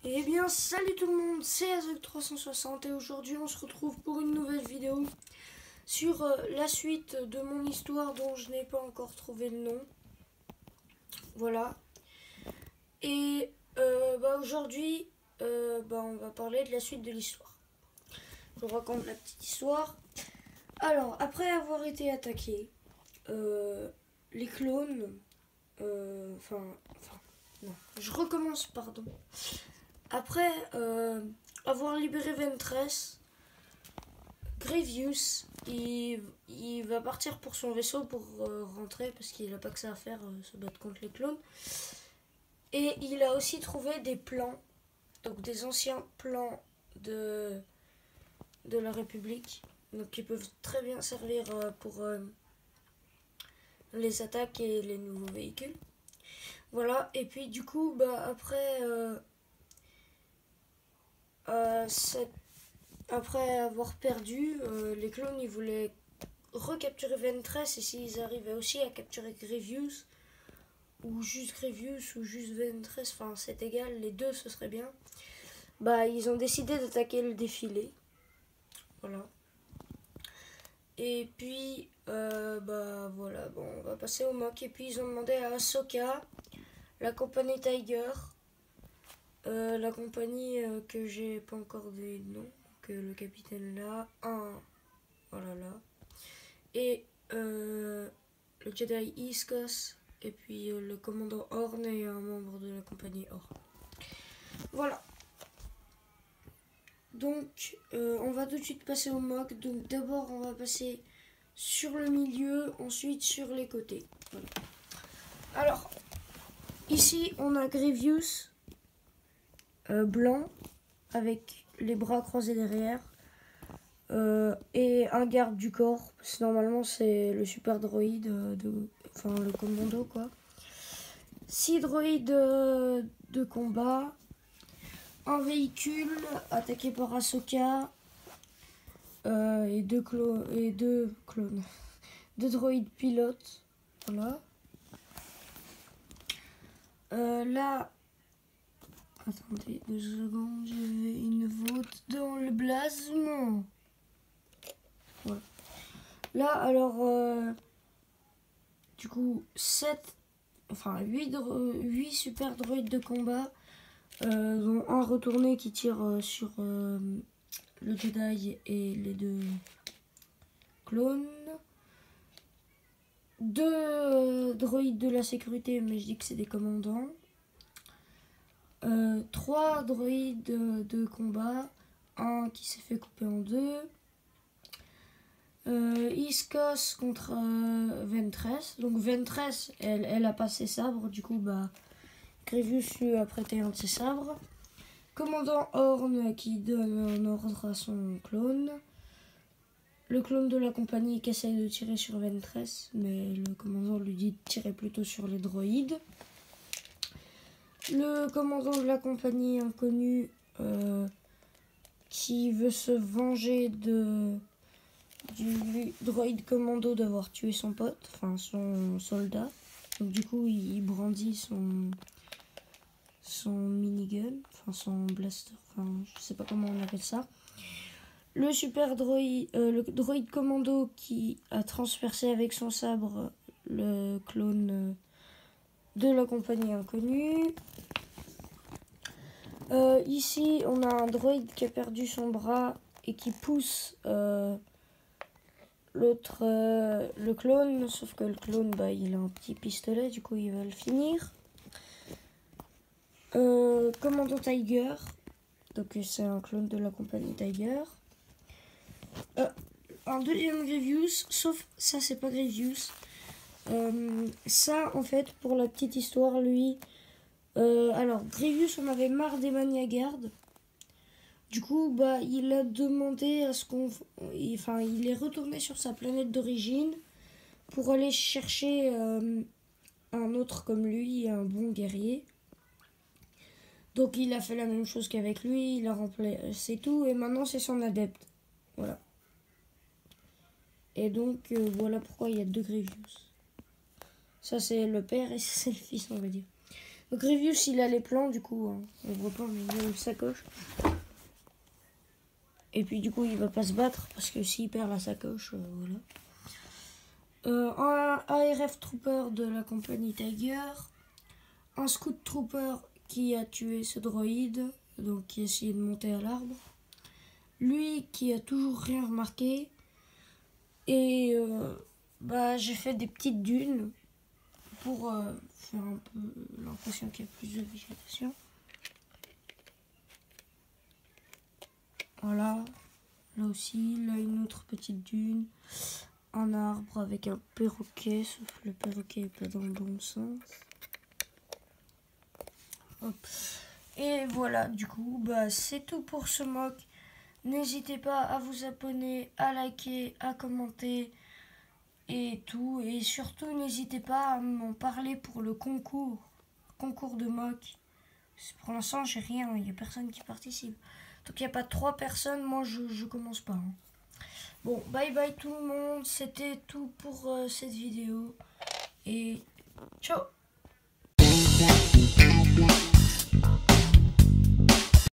Eh bien salut tout le monde, c'est Azog360 et aujourd'hui on se retrouve pour une nouvelle vidéo sur la suite de mon histoire dont je n'ai pas encore trouvé le nom. Voilà. Et aujourd'hui on va parler de la suite de l'histoire. Je vous raconte la petite histoire. Alors, après avoir été attaqué, les clones... non, je recommence, pardon. Après avoir libéré Ventress, Grievous, il va partir pour son vaisseau pour rentrer parce qu'il n'a pas que ça à faire, se battre contre les clones. Et il a aussi trouvé des plans, donc des anciens plans de la République, donc qui peuvent très bien servir pour les attaques et les nouveaux véhicules. Voilà, et puis du coup, après après avoir perdu, les clones ils voulaient recapturer Ventress, et s'ils arrivaient aussi à capturer Grievous ou juste Ventress, enfin c'est égal, les deux ce serait bien. Ils ont décidé d'attaquer le défilé. Voilà. Et puis voilà, bon, on va passer au mock. Et puis ils ont demandé à Ahsoka, la compagnie Tiger, la compagnie que j'ai pas encore donné de nom, que le capitaine là, voilà là, et le Jedi Iskos, et puis le commandant Horn et un membre de la compagnie Horn. Voilà. Donc on va tout de suite passer au mock. Donc d'abord on va passer sur le milieu, ensuite sur les côtés. Voilà. Alors ici on a Grievous blanc avec les bras croisés derrière, et un garde du corps, parce que normalement c'est le super droïde, le commando quoi. 6 droïdes de combat, un véhicule attaqué par Ahsoka, et deux clones, 2 droïdes pilotes. Voilà. Là, attendez 2 secondes, j'avais une vote dans le blasement. Voilà. Là, alors, du coup, 8 super droïdes de combat, dont un retourné qui tire sur le Jedi et les 2 clones. 2 droïdes de la sécurité, mais je dis que c'est des commandants. 3 droïdes de combat, un qui s'est fait couper en 2. Iskos contre Ventress. Donc Ventress, elle a pas ses sabres, du coup Grievous lui a prêté un de ses sabres. Commandant Horn qui donne un ordre à son clone. Le clone de la compagnie qui essaye de tirer sur Ventress, mais le commandant lui dit de tirer plutôt sur les droïdes. Le commandant de la compagnie inconnue qui veut se venger du droïde commando d'avoir tué son pote, enfin son soldat. Donc du coup il brandit son minigun, enfin son blaster, enfin je sais pas comment on appelle ça. Le super droïde, le droïde commando qui a transpercé avec son sabre le clone de la compagnie inconnue. Ici on a un droïde qui a perdu son bras et qui pousse l'autre, le clone, sauf que le clone il a un petit pistolet, du coup il va le finir. Commandant Tiger, donc c'est un clone de la compagnie Tiger. Un deuxième Grievous, sauf ça c'est pas Grievous. Ça en fait, pour la petite histoire, lui, alors Grievous, on avait marre des Maniagardes. Du coup il a demandé à ce qu'on, il est retourné sur sa planète d'origine pour aller chercher un autre comme lui, un bon guerrier. Donc il a fait la même chose qu'avec lui, il a remplacé tout et maintenant c'est son adepte. Voilà. Et donc voilà pourquoi il y a 2 Grievous. Ça c'est le père et ça c'est le fils, on va dire. Grievous, il a les plans, du coup, hein. On voit pas, mais il a une sacoche. Et puis, du coup, il va pas se battre, parce que s'il perd la sacoche, voilà. Un ARF Trooper de la compagnie Tiger. Un Scout Trooper qui a tué ce droïde, donc qui a essayé de monter à l'arbre. Lui qui a toujours rien remarqué. Et j'ai fait des petites dunes pour faire un peu l'impression qu'il y a plus de végétation. Voilà, là aussi, là une autre petite dune. Un arbre avec un perroquet, sauf que le perroquet n'est pas dans le bon sens. Hop. Et voilà, du coup, c'est tout pour ce mock. N'hésitez pas à vous abonner, à liker, à commenter et tout. Et surtout, n'hésitez pas à m'en parler pour le concours de mock. Pour l'instant, j'ai rien, il n'y a personne qui participe. Donc il n'y a pas 3 personnes, moi je commence pas. Hein. Bon, bye bye tout le monde, c'était tout pour cette vidéo. Et ciao.